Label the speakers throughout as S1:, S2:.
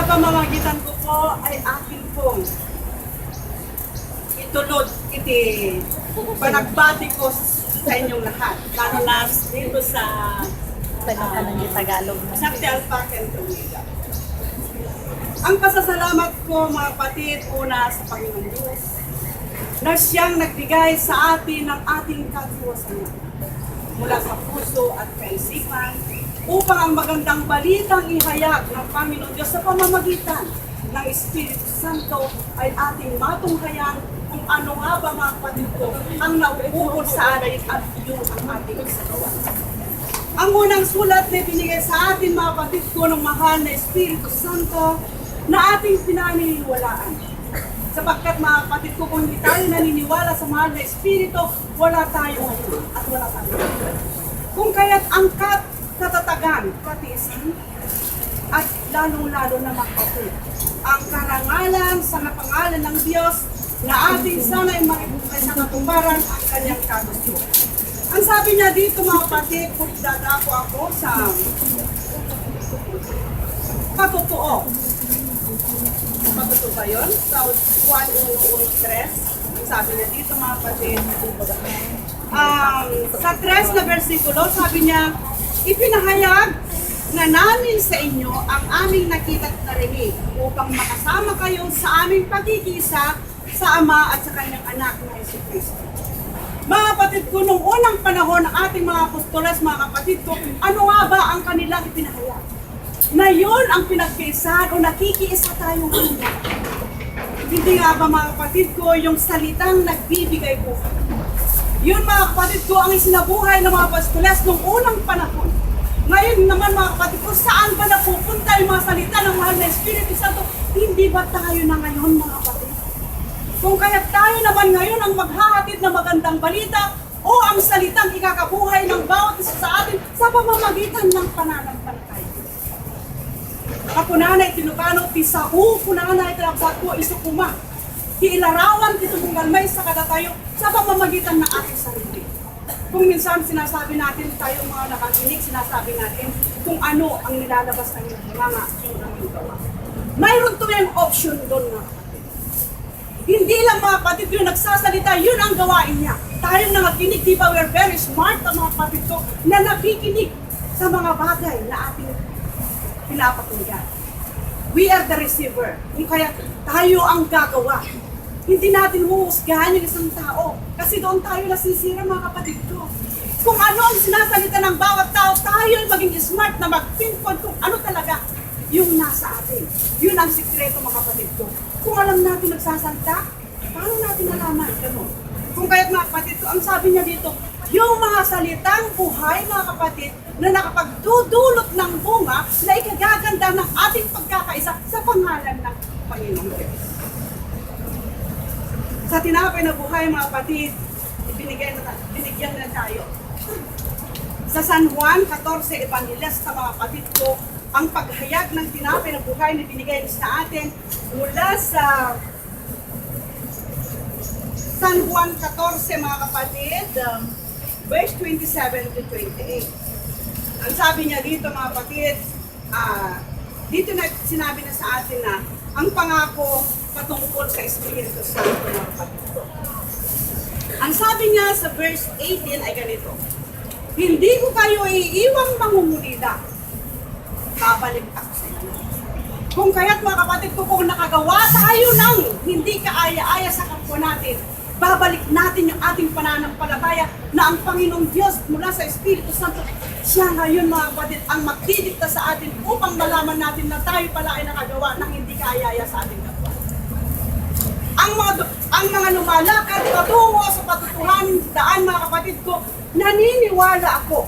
S1: pamamagitan ko po ay akin pong itulod iti panagbati ko sa inyong lahat. Lalo na dito sa
S2: Tagalog.
S1: Sakti Alpacan Tumiga. Ang pasasalamat ko mga kapatid, una sa Panginoon Diyos na siyang nagbigay sa atin ng ating katiwasan mula sa puso at kaisipan upang ang magandang balitang ihayag ng Panginoon Diyos sa pamamagitan ng Espiritu Santo ay ating matunghayan kung ano nga ba mga kapatid ko ang nauukol sa atin at yun ang ating isagawa. Ang unang sulat na binigay sa atin mga kapatid ko ng mahal na Espiritu Santo na ating pinaniniwalaan. Sapagkat mga kapatid ko, kung hindi tayo naniniwala sa mahal na Espiritu, wala tayo ngayon at wala tayo. Kung kaya't ang katatagan, katiisan, at lalong-lalo na makapit ang karangalan sa napangalan ng Diyos na ating sana'y makibuhay sa katuparan ang kanyang kagusto. Ang sabi niya dito mga kapatid, kung dadako ako sa patotoo. Patotoo ba yun? Sa 1:1:3, ang sabi niya dito mga kapatid, sa 3 na versikulo, sabi niya, ipinahayag na namin sa inyo ang aming nakita at narinig upang makasama kayo sa aming pagkikisa sa Ama at sa Kanyang Anak na Jesucristo. Mga kapatid ko, nung unang panahon ng ating mga apostoles, mga kapatid ko, ano nga ba ang kanilang ipinahayag? Na yun ang pinagkiisahan o nakikiisa tayo ngayon. Hindi nga ba mga kapatid ko, yung salitang nagbibigay buhay. Yun mga kapatid ko, ang isinabuhay ng mga apostoles nung unang panahon. Ngayon naman mga kapatid ko, saan ba napupunta yung mga salita ng mahal na Espiritu Santo? Hindi ba tayo na ngayon mga kapatid? Kung kaya tayo naman ngayon ang maghahatid na magandang balita o ang salitang ikakabuhay ng bawat isa sa atin sa pamamagitan ng pananampalataya. Ako nanay tinukano, tisahu, kunanay tinabsat ko, isukuma. Kiilarawan, kitubunggalmay sa kada tayo sa pamamagitan ng ating sarili. Kung minsan sinasabi natin tayo mga nakakinig, sinasabi natin kung ano ang nilalabas ng mga yung aming gawa. Mayroon to yung option doon na hindi lang mga kapatid yung nagsasalita, yun ang gawain niya. Tayong nangakinig, di ba we're very smart ang mga kapatid ko na nakikinig sa mga bagay na ating pinapakinggan. We are the receiver. Kaya tayo ang gagawa. Hindi natin huhusgahan yung isang tao. Kasi doon tayo nasisira mga kapatid ko. Kung ano ang sinasalita ng bawat tao, tayo ay maging smart na mag-pinpoint kung ano talaga yung nasa atin. Yun ang sikreto mga kapatid ko. Kung alam natin nagsasalita, paano natin nalaman? Ganun. Kung kaya't mga kapatid ko, ang sabi niya dito, yung mga salitang buhay mga kapatid na nakapagdudulot ng bunga na ikagaganda ng ating pagkakaisa sa pangalan ng Panginoong Diyos. Sa tinapay na buhay mga kapatid, binigyan na tayo. Sa San Juan 14 Evangelista mga kapatid ko, ang paghayag ng tinapay na buhay na binigay sa atin mula sa San Juan 14 mga kapatid, verse 27 to 28. Ang sabi niya dito mga kapatid, dito na sinabi na sa atin na ang pangako patungkol sa Espiritu Santo mga kapatid ko. Ang sabi niya sa verse 18 ay ganito, hindi ko kayo iiwang mangungulila, babalik ako sa inyo. Kung kaya't mga kapatid ko, kung nakagawa tayo ng hindi kaaya-aya sa kapwa natin, babalik natin yung ating pananampalataya na ang Panginoong Diyos mula sa Espiritu Santo, siya ngayon mga kapatid ang magdidikta sa atin upang malaman natin na tayo pala ay nakagawa ng hindi kaaya-aya sa ating kapwa. Ang mga lumalakad patungo sa patutuhanan daan mga kapatid ko, naniniwala ako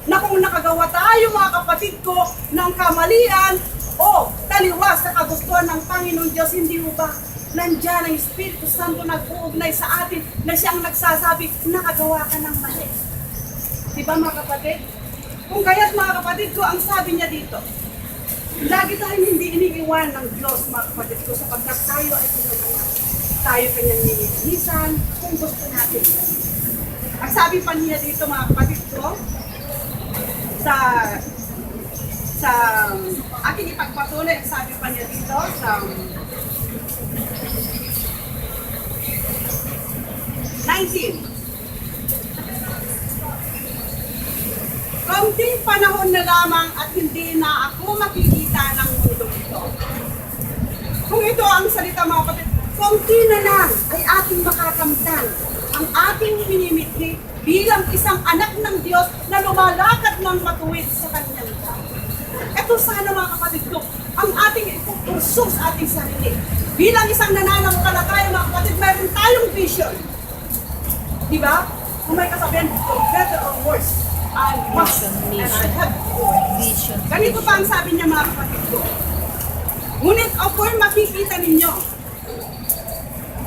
S1: na kung nakagawa tayo mga kapatid ko ng kamalian o taliwas sa kagustuhan ng Panginoon Diyos, hindi mo ba nandiyan ang Espiritu Santo nag-uugnay sa atin na siyang nagsasabi, nakagawa ka ng mali. Diba mga kapatid? Kung kaya't mga kapatid ko, ang sabi niya dito, lagi tayong hindi iniiwan ng Diyos mga kapatid ko sapagkat tayo ay pinagawa. Tayo kanyang nilinisan kung gusto natin. Ang sabi pa niya dito mga kapatid ko, sa sa aking ipagpatuloy, sabi pa niya dito sa 19. Kaunting panahon na lamang at hindi na ako makikita ng mundo ito. Kung ito ang salita mga kapatid, kaunti na lang ay ating makakamtan ang ating minimithi bilang isang anak ng Diyos na lumalakad ng matuwid sa kanyang tao. Ito sana mga kapatid ko, ang ating ipupurso sa ating sarili. Bilang isang nananampalataya mga kapatid, mayroon tayong vision. Diba? Kung may kasabihan, for better or worse, I must and I have
S2: Vision.
S1: Ganito pa ang sabi niya mga kapatid ko. Ngunit ako'y makikita ninyo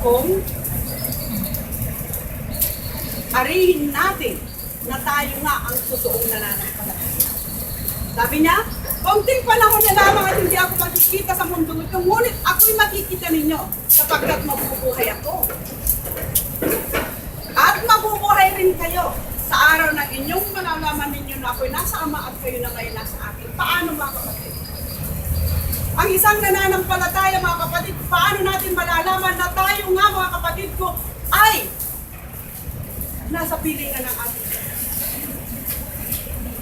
S1: kung arihin natin na tayo nga ang totoong nananampalataya. Sabi niya, kaunting panahon na lamang at hindi ako makikita sa mundo ito, ngunit ako'y makikita ninyo sapagkat mabubuhay ako. At mabubuhay rin kayo sa araw ng inyong malalaman ninyo na ako'y nasa Ama at kayo na ngayon nasa akin. Paano mga kapatid? Ang isang nananampalataya mga kapatid, paano natin malalaman na tayo nga mga kapatid ko ay nasa pilingan ng ating Diyos?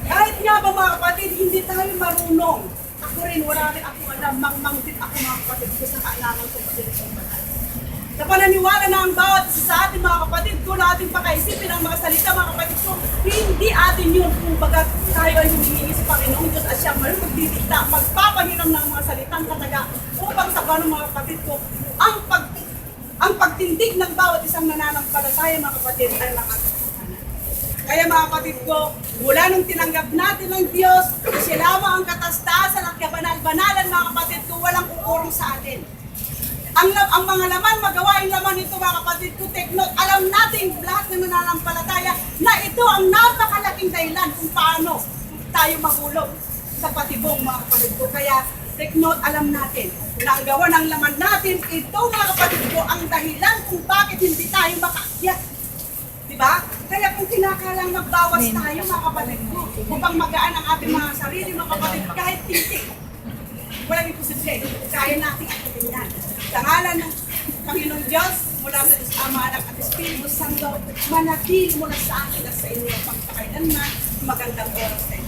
S1: Kahit nga ba mga kapatid, hindi tayo marunong. Ako rin, wala rin ako alam, mangmangtit ako mga kapatid ko sa kaalaman ko pati sa banal. Sa pananiwala na ang bawat isa sa atin mga kapatid ko na ating pakaisipin ang mga salita mga kapatid ko, hindi atin yun kung bagat tayo ay humihingi sa Panginoong Diyos at siya maroon magdidikta, magpapahiram ng mga salitang kataga upang sa ganun mga kapatid ko, ang pagtindig ng bawat isang nananampalataya mga kapatid ay makakasalanan. Kaya mga kapatid ko, mula nung tinanggap natin ng Diyos, siya lamang ang katastasan at kabanal-banalan mga kapatid ko, walang uurong sa atin. Ang mga laman, magawain laman ito mga kapatid ko, take note, alam natin lahat ng nananampalataya na ito ang napakalaking dahilan kung paano tayo magulong sa patibong mga kapatid ko. Kaya take note, alam natin na ang gawa ng laman natin, ito mga kapatid ko, ang dahilan kung bakit hindi tayo makaakyat. Diba? Kaya kung kinakalang magbawas tayo mga kapatid ko, upang magaan ang ating mga sarili mga kapatid, kahit tintik, walang imposible, kaya natin ito yan. Sa ngalan ng Panginoong Diyos, mula sa Diyos Ama, Anak at Espiritu Santo, manatili mula sa akin at sa inyo pagpakailanman, magandang oras sa inyo.